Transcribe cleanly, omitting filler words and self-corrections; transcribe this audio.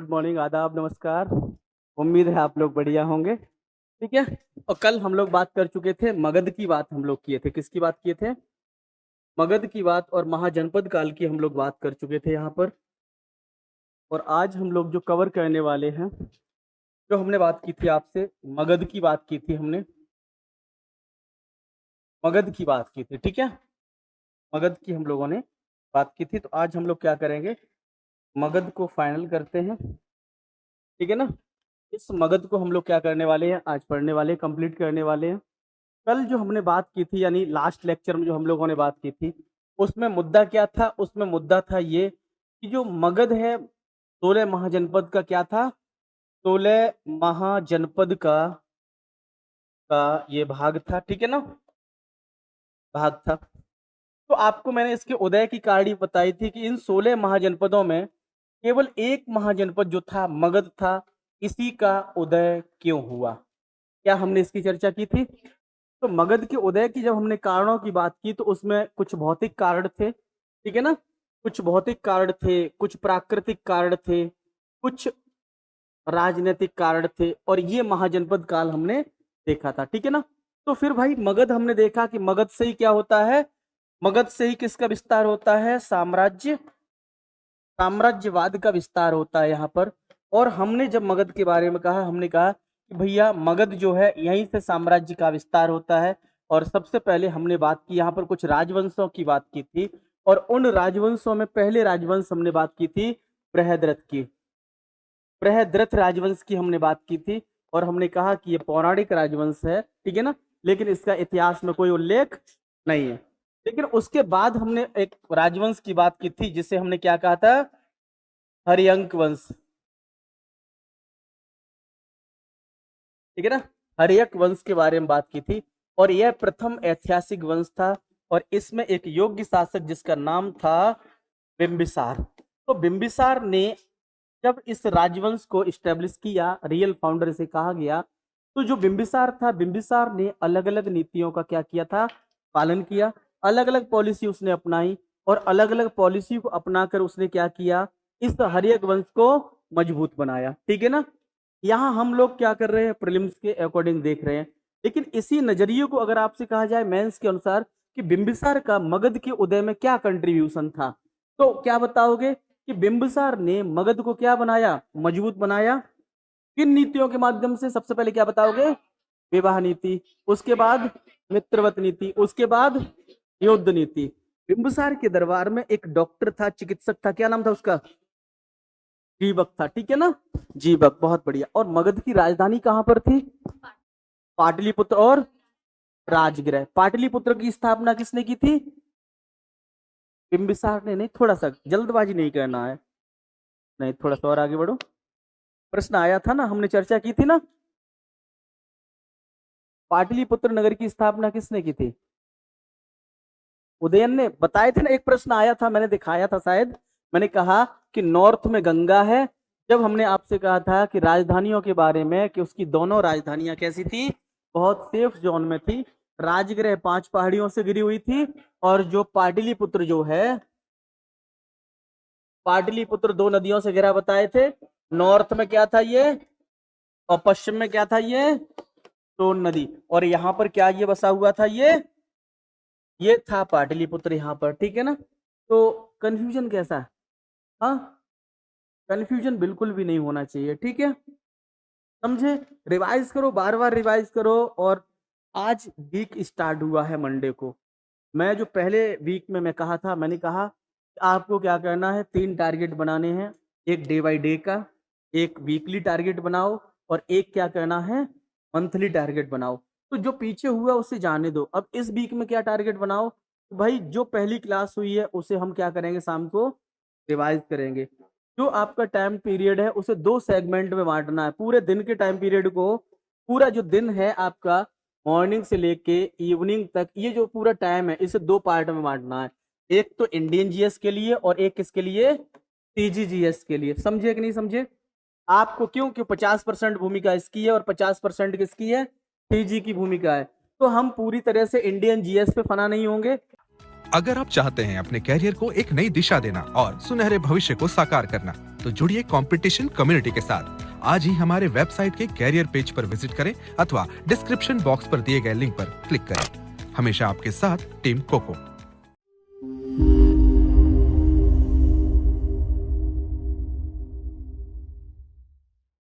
Good morning, आदाब, नमस्कार। उम्मीद है आप लोग बढ़िया होंगे। ठीक है। और कल हम लोग बात कर चुके थे, मगध की बात हम लोग किए थे। किसकी बात किए थे? मगध की बात और महाजनपद काल की हम लोग बात कर चुके थे यहाँ पर। और आज हम लोग जो कवर करने वाले हैं, जो हमने बात की थी आपसे, मगध की बात की थी हमने, मगध की बात की थी। ठीक है, मगध की हम लोगों ने बात की थी। तो आज हम लोग क्या करेंगे, मगध को फाइनल करते हैं। ठीक है ना। इस मगध को हम लोग क्या करने वाले हैं, आज पढ़ने वाले, कंप्लीट करने वाले हैं। कल जो हमने बात की थी, यानी लास्ट लेक्चर में जो हम लोगों ने बात की थी, उसमें मुद्दा क्या था? उसमें मुद्दा था ये कि जो मगध है, 16 महाजनपद का क्या था? 16 महाजनपद का ये भाग था। ठीक है ना, भाग था। तो आपको मैंने इसके उदय की कहानी बताई थी कि इन 16 महाजनपदों में केवल एक महाजनपद जो था, मगध था। इसी का उदय क्यों हुआ? क्या हमने इसकी चर्चा की थी? तो मगध के उदय की जब हमने कारणों की बात की, तो उसमें कुछ भौतिक कारण थे। ठीक है ना, कुछ भौतिक कारण थे, कुछ प्राकृतिक कारण थे, कुछ राजनीतिक कारण थे, और ये महाजनपद काल हमने देखा था। ठीक है ना। तो फिर भाई मगध हमने देखा कि मगध से ही क्या होता है, मगध से ही किसका विस्तार होता है? साम्राज्यवाद का विस्तार होता है यहाँ पर। और हमने जब मगध के बारे में कहा, हमने कहा कि भैया मगध जो है, यहीं से साम्राज्य का विस्तार होता है। और सबसे पहले हमने बात की यहाँ पर, कुछ राजवंशों की बात की थी। और उन राजवंशों में पहले राजवंश हमने बात की थी बृहद्रथ की, बृहद्रथ राजवंश की हमने बात की थी। और हमने कहा कि ये पौराणिक राजवंश है। ठीक है ना, लेकिन इसका इतिहास में कोई उल्लेख नहीं है। लेकिन उसके बाद हमने एक राजवंश की बात की थी, जिसे हमने क्या कहा था? हरियंक वंश। ठीक है ना, हर्यक वंश के बारे में बात की थी। और यह प्रथम ऐतिहासिक वंश था। और इसमें एक योग्य शासक जिसका नाम था बिंबिसार। तो बिंबिसार ने जब इस राजवंश को इस्टेब्लिश किया, रियल फाउंडर इसे कहा गया, तो जो बिंबिसार था, बिंबिसार ने अलग अलग नीतियों का क्या किया था? पालन किया। अलग अलग पॉलिसी उसने अपनाई, और अलग अलग पॉलिसी को अपनाकर उसने क्या किया? इस हर्यक वंश को मजबूत बनाया। ठीक है ना। यहाँ हम लोग क्या कर रहे हैं, प्रीलिम्स के अकॉर्डिंग देख रहे हैं। लेकिन इसी नजरिए को अगर आपसे कहा जाए मेंस के अनुसार कि बिंबिसार का मगध के उदय में क्या कंट्रीब्यूशन था, तो क्या बताओगे कि बिंबिसार ने मगध को क्या बनाया? मजबूत बनाया। किन नीतियों के माध्यम से? सबसे पहले क्या बताओगे? विवाह नीति, उसके बाद मित्रवत नीति, उसके बाद युद्ध नीति। बिंबिसार के दरबार में एक डॉक्टर था, चिकित्सक था, क्या नाम था उसका? जीवक था। ठीक है ना, जीवक, बहुत बढ़िया। और मगध की राजधानी कहां पर थी? पाटलिपुत्र और राजगृह। पाटलिपुत्र की स्थापना किसने की थी? बिंबिसार ने। नहीं, थोड़ा सा जल्दबाजी नहीं करना है। नहीं, थोड़ा सा और आगे बढ़ो। प्रश्न आया था ना, हमने चर्चा की थी ना, पाटलिपुत्र नगर की स्थापना किसने की थी? उदयन ने। बताए थे ना, एक प्रश्न आया था, मैंने दिखाया था शायद। मैंने कहा कि नॉर्थ में गंगा है। जब हमने आपसे कहा था कि राजधानियों के बारे में, कि उसकी दोनों राजधानियां कैसी थी? बहुत सेफ जोन में थी। राजगृह 5 पहाड़ियों से घिरी हुई थी। और जो पाटलिपुत्र जो है, पाटलिपुत्र 2 नदियों से घिरा बताए थे। नॉर्थ में क्या था ये, और पश्चिम में क्या था ये? सोन नदी। और यहाँ पर क्या ये बसा हुआ था? ये था पाटलिपुत्र यहाँ पर। ठीक है ना। तो कंफ्यूजन कैसा है? हाँ, कंफ्यूजन बिल्कुल भी नहीं होना चाहिए। ठीक है, समझे? रिवाइज करो, बार बार रिवाइज करो। और आज वीक स्टार्ट हुआ है मंडे को। मैं जो पहले वीक में मैं कहा था, मैंने कहा कि आपको क्या करना है, 3 टारगेट बनाने हैं। एक डे बाय डे का, एक वीकली टारगेट बनाओ, और एक क्या करना है, मंथली टारगेट बनाओ। तो जो पीछे हुआ उसे जाने दो। अब इस वीक में क्या टारगेट बनाओ? भाई जो पहली क्लास हुई है उसे हम क्या करेंगे, शाम को रिवाइज करेंगे। जो आपका टाइम पीरियड है उसे 2 सेगमेंट में बांटना है। पूरे दिन के टाइम पीरियड को, पूरा जो दिन है आपका, मॉर्निंग से लेके इवनिंग तक, ये जो पूरा टाइम है, इसे 2 पार्ट में बांटना है। एक तो इंडियन जीएस के लिए, और एक किसके लिए? टीजीजीएस के लिए। समझे कि नहीं समझे? आपको क्यों, क्यों 50% भूमिका इसकी है और 50% किसकी है? टीजी की भूमिका है। तो हम पूरी तरह से इंडियन जीएस पे फना नहीं होंगे। अगर आप चाहते हैं अपने कैरियर को एक नई दिशा देना और सुनहरे भविष्य को साकार करना, तो जुड़िए कंपटीशन कम्युनिटी के साथ। आज ही हमारे वेबसाइट के कैरियर पेज पर विजिट करें अथवा डिस्क्रिप्शन बॉक्स पर दिए गए लिंक पर क्लिक करें। हमेशा आपके साथ टीम कोको।